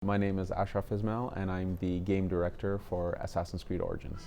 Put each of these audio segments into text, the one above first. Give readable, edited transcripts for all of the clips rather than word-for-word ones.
My name is Ashraf Ismail, and I'm the game director for Assassin's Creed Origins.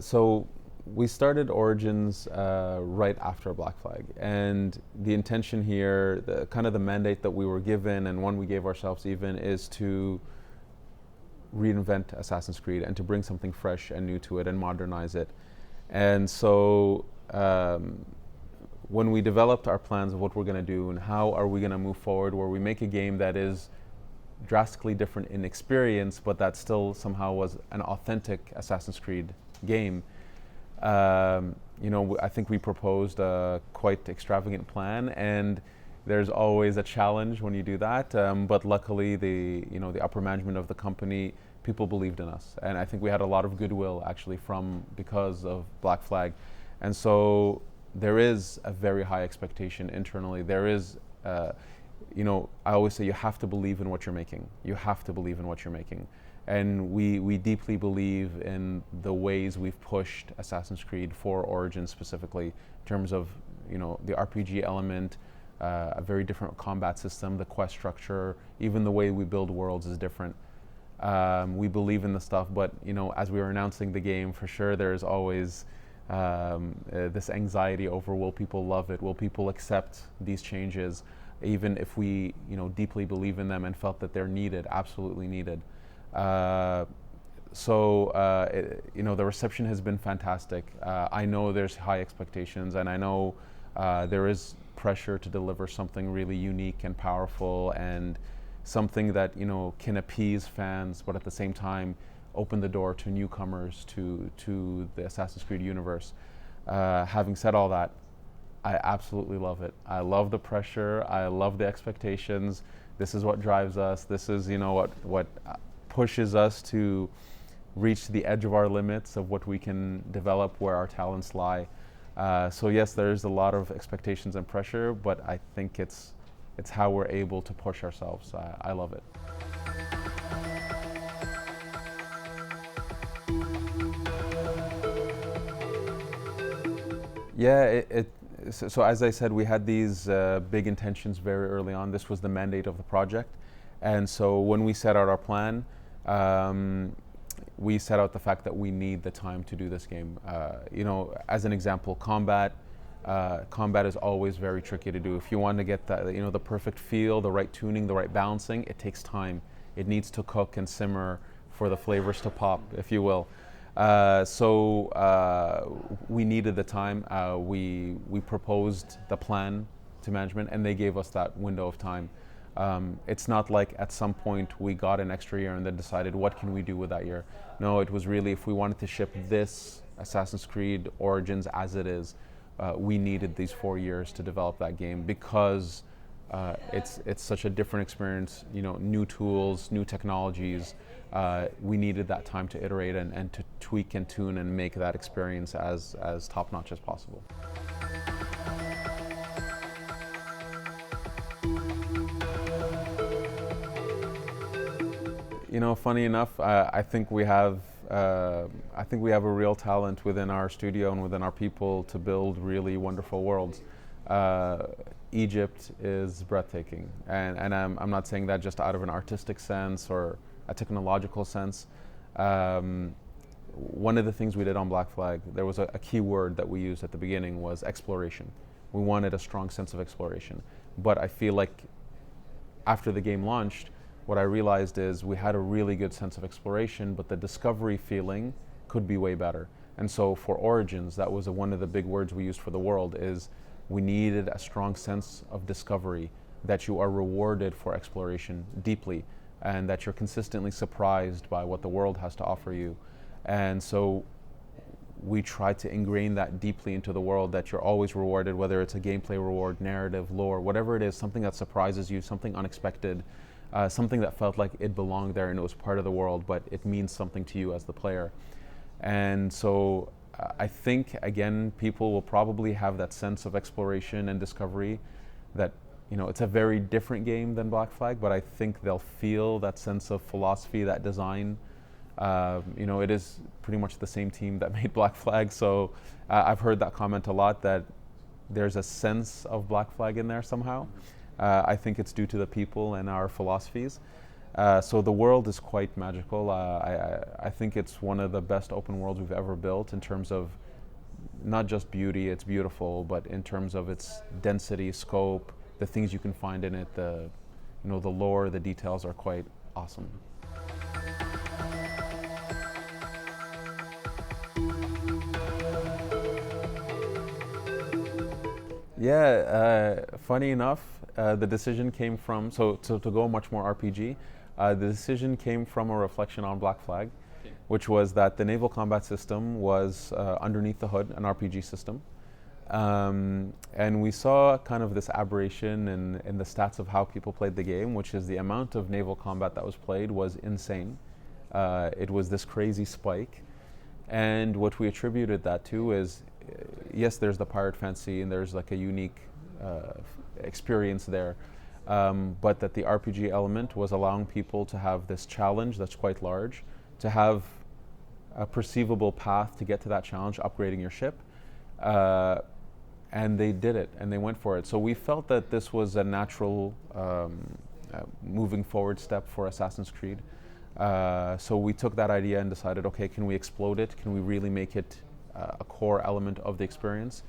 So we started Origins right after Black Flag, and the intention here, the mandate that we were given, and one we gave ourselves even, is to reinvent Assassin's Creed and to bring something fresh and new to it and modernize it. And so when we developed our plans of what we're going to do and how are we going to move forward, where we make a game that is drastically different in experience, but that still somehow was an authentic Assassin's Creed game. I think we proposed a quite extravagant plan, and there's always a challenge when you do that. But luckily, the upper management of the company, people believed in us, and I think we had a lot of goodwill actually because of Black Flag, and so there is a very high expectation internally. There is. I always say you have to believe in what you're making. You have to believe in what you're making. And we deeply believe in the ways we've pushed Assassin's Creed for Origins specifically, in terms of the RPG element, a very different combat system, the quest structure, even the way we build worlds is different. We believe in the stuff, but as we were announcing the game, for sure there's always this anxiety over, will people love it? Will people accept these changes? Even if we deeply believe in them and felt that they're needed, absolutely needed. The reception has been fantastic. I know there's high expectations, and I know there is pressure to deliver something really unique and powerful, and something that can appease fans, but at the same time open the door to newcomers to the Assassin's Creed universe. Having said all that, I absolutely love it. I love the pressure. I love the expectations. This is what drives us. This is what pushes us to reach the edge of our limits of what we can develop, where our talents lie. So yes, there is a lot of expectations and pressure, but I think it's how we're able to push ourselves. I love it. Yeah, so as I said, we had these big intentions very early on. This was the mandate of the project. And so when we set out our plan, we set out the fact that we need the time to do this game. As an example, combat is always very tricky to do. If you want to get the perfect feel, the right tuning, the right balancing, it takes time. It needs to cook and simmer for the flavors to pop, if you will. We needed the time. We proposed the plan to management, and they gave us that window of time. It's not like at some point we got an extra year and then decided what can we do with that year. No, it was really, if we wanted to ship this Assassin's Creed Origins as it is, we needed these 4 years to develop that game, because it's such a different experience. New tools, new technologies. We needed that time to iterate and to tweak and tune and make that experience as top-notch as possible. Funny enough, I think we have a real talent within our studio and within our people to build really wonderful worlds. Egypt is breathtaking, and I'm not saying that just out of an artistic sense or a technological sense. One of the things we did on Black Flag, there was a key word that we used at the beginning, was exploration. We wanted a strong sense of exploration. But I feel like after the game launched, what I realized is we had a really good sense of exploration, but the discovery feeling could be way better. And so for Origins, that was one of the big words we used for the world, is we needed a strong sense of discovery, that you are rewarded for exploration deeply, and that you're consistently surprised by what the world has to offer you. And so we try to ingrain that deeply into the world, that you're always rewarded, whether it's a gameplay reward, narrative, lore, whatever it is, something that surprises you, something unexpected, something that felt like it belonged there and it was part of the world, but it means something to you as the player. And so I think, again, people will probably have that sense of exploration and discovery, that it's a very different game than Black Flag, but I think they'll feel that sense of philosophy, that design, It is pretty much the same team that made Black Flag, so I've heard that comment a lot, that there's a sense of Black Flag in there somehow. I think it's due to the people and our philosophies. So the world is quite magical. I think it's one of the best open worlds we've ever built in terms of not just beauty, it's beautiful, but in terms of its density, scope, the things you can find in it, the lore, the details are quite awesome. Yeah, funny enough, the decision came from, so to go much more RPG, the decision came from a reflection on Black Flag, which was that the naval combat system was underneath the hood, an RPG system. And we saw kind of this aberration in the stats of how people played the game, which is the amount of naval combat that was played was insane. It was this crazy spike. And what we attributed that to is, yes, there's the pirate fancy and there's like a unique experience there, but that the RPG element was allowing people to have this challenge that's quite large, to have a perceivable path to get to that challenge, upgrading your ship, and they did it and they went for it. So we felt that this was a natural moving forward step for Assassin's Creed. So we took that idea and decided, okay, can we explode it? Can we really make it a core element of the experience?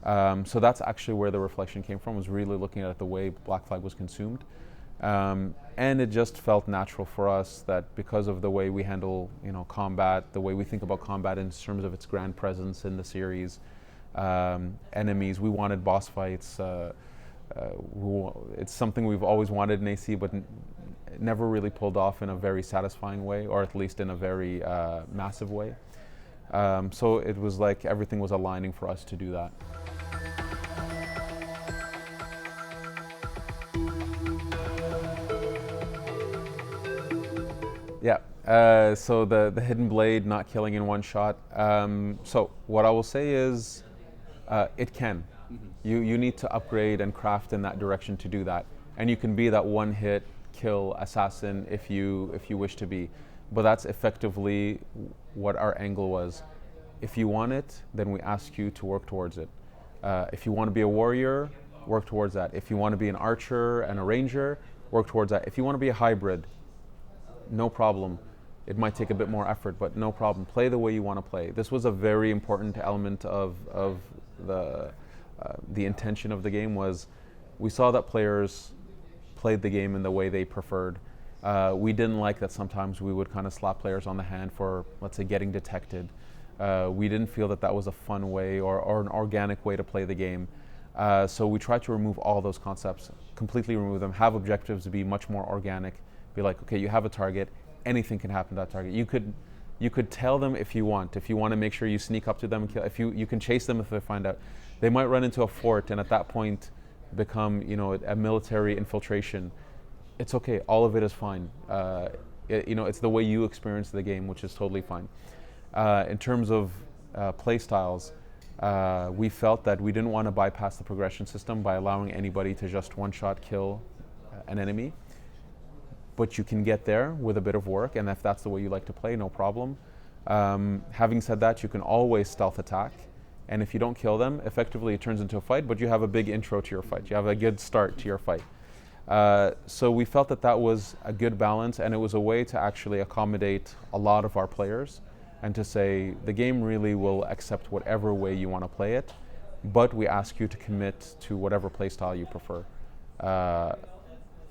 So that's actually where the reflection came from, was really looking at the way Black Flag was consumed. And it just felt natural for us that because of the way we handle, combat, the way we think about combat in terms of its grand presence in the series, enemies, we wanted boss fights. It's something we've always wanted in AC, but never really pulled off in a very satisfying way, or at least in a very massive way. So it was like everything was aligning for us to do that. Yeah, so the hidden blade not killing in one shot. So what I will say is it can. You need to upgrade and craft in that direction to do that. And you can be that one hit kill assassin if you wish to be. But that's effectively what our angle was. If you want it, then we ask you to work towards it. If you want to be a warrior, work towards that. If you want to be an archer and a ranger, work towards that. If you want to be a hybrid, no problem. It might take a bit more effort, but no problem. Play the way you want to play. This was a very important element of the intention of the game. Was we saw that players played the game in the way they preferred. We didn't like that sometimes we would kind of slap players on the hand for, let's say, getting detected. We didn't feel that that was a fun way or an organic way to play the game. So we tried to remove all those concepts, completely remove them, have objectives to be much more organic. Be like, okay, you have a target, anything can happen to that target. You could tell them if you want to make sure you sneak up to them and kill. If you can chase them if they find out. They might run into a fort and at that point become, a military infiltration. It's okay, all of it is fine. It's the way you experience the game, which is totally fine. In terms of play styles, we felt that we didn't want to bypass the progression system by allowing anybody to just one-shot kill an enemy. But you can get there with a bit of work, and if that's the way you like to play, no problem. Having said that, you can always stealth attack, and if you don't kill them, effectively it turns into a fight, but you have a big intro to your fight. You have a good start to your fight. So we felt that that was a good balance, and it was a way to actually accommodate a lot of our players and to say the game really will accept whatever way you want to play it, but we ask you to commit to whatever play style you prefer.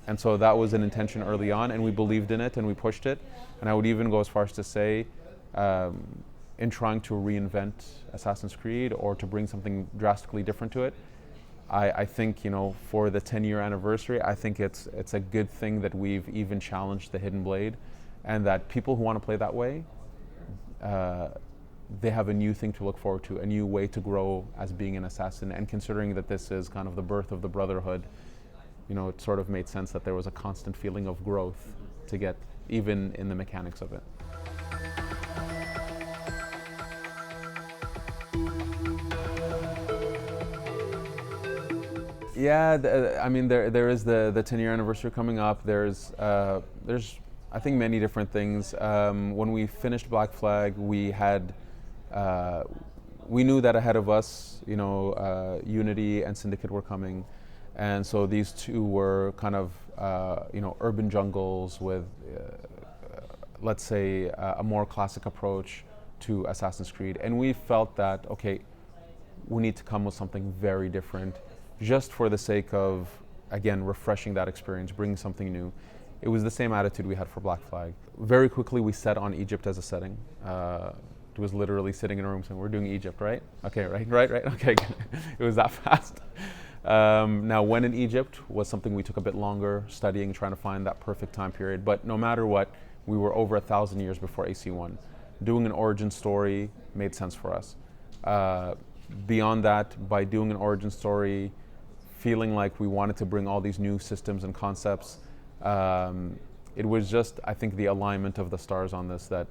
And so that was an intention early on, and we believed in it and we pushed it. And I would even go as far as to say, in trying to reinvent Assassin's Creed or to bring something drastically different to it, I think, for the 10-year anniversary, I think it's a good thing that we've even challenged the Hidden Blade, and that people who want to play that way, they have a new thing to look forward to, a new way to grow as being an assassin. And considering that this is kind of the birth of the Brotherhood, it sort of made sense that there was a constant feeling of growth to get, even in the mechanics of it. Yeah, there is the 10-year anniversary coming up. There's I think many different things. When we finished Black Flag, we knew that ahead of us, Unity and Syndicate were coming, and so these two were kind of urban jungles with, let's say, a more classic approach to Assassin's Creed, and we felt that okay, we need to come with something very different, just for the sake of, again, refreshing that experience, bringing something new. It was the same attitude we had for Black Flag. Very quickly, we set on Egypt as a setting. It was literally sitting in a room saying, "We're doing Egypt, right? Okay, right. Okay, it was that fast." Now, when in Egypt was something we took a bit longer studying, trying to find that perfect time period. But no matter what, we were over 1,000 years before AC1. Doing an origin story made sense for us. Beyond that, by doing an origin story, feeling like we wanted to bring all these new systems and concepts, it was just, I think, the alignment of the stars on this that,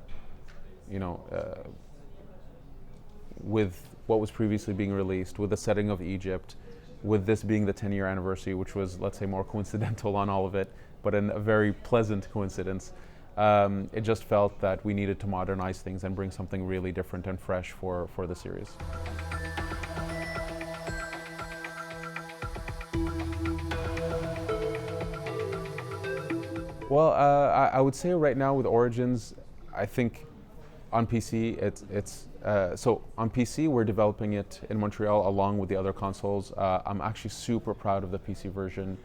with what was previously being released, with the setting of Egypt, with this being the 10-year anniversary, which was, let's say, more coincidental on all of it, but a very pleasant coincidence, it just felt that we needed to modernize things and bring something really different and fresh for the series. Well, I would say right now with Origins, I think on PC, so on PC we're developing it in Montreal along with the other consoles. I'm actually super proud of the PC version.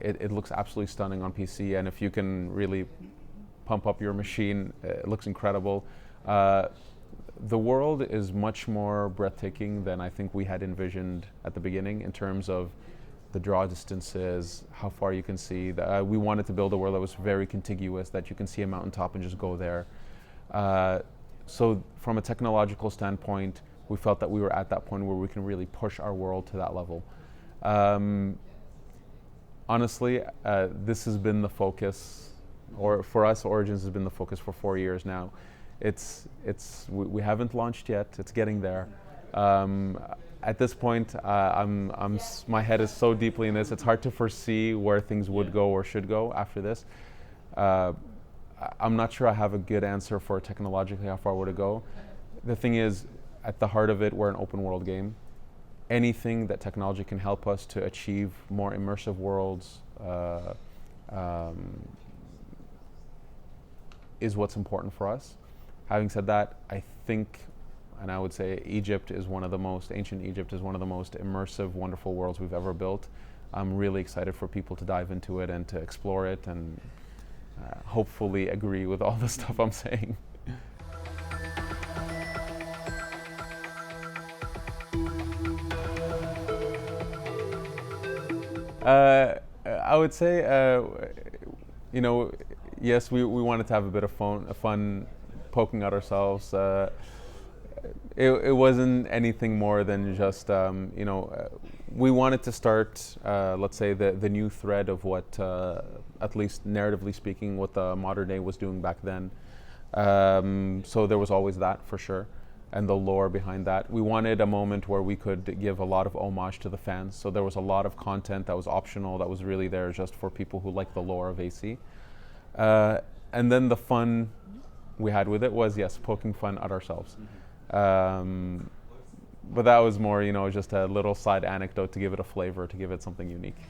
It looks absolutely stunning on PC, and if you can really pump up your machine, it looks incredible. The world is much more breathtaking than I think we had envisioned at the beginning in terms of the draw distances, how far you can see. We wanted to build a world that was very contiguous, that you can see a mountaintop and just go there. So from a technological standpoint, we felt that we were at that point where we can really push our world to that level. Honestly, this has been the focus, or for us, Origins has been the focus for 4 years now. We haven't launched yet. It's getting there. At this point, my head is so deeply in this. It's hard to foresee where things would go or should go after this. I'm not sure I have a good answer for technologically how far would it go. The thing is, at the heart of it, we're an open world game. Anything that technology can help us to achieve more immersive worlds is what's important for us. Having said that, I think, and I would say ancient Egypt is one of the most immersive, wonderful worlds we've ever built. I'm really excited for people to dive into it and to explore it and hopefully agree with all the stuff I'm saying. I would say, yes, we wanted to have a bit of fun poking at ourselves. It wasn't anything more than just, we wanted to start, let's say, the new thread of what, at least narratively speaking, what the modern day was doing back then. So there was always that, for sure, and the lore behind that. We wanted a moment where we could give a lot of homage to the fans. So there was a lot of content that was optional, that was really there just for people who like the lore of AC. And then the fun we had with it was, yes, poking fun at ourselves. But that was more, just a little side anecdote to give it a flavor, to give it something unique.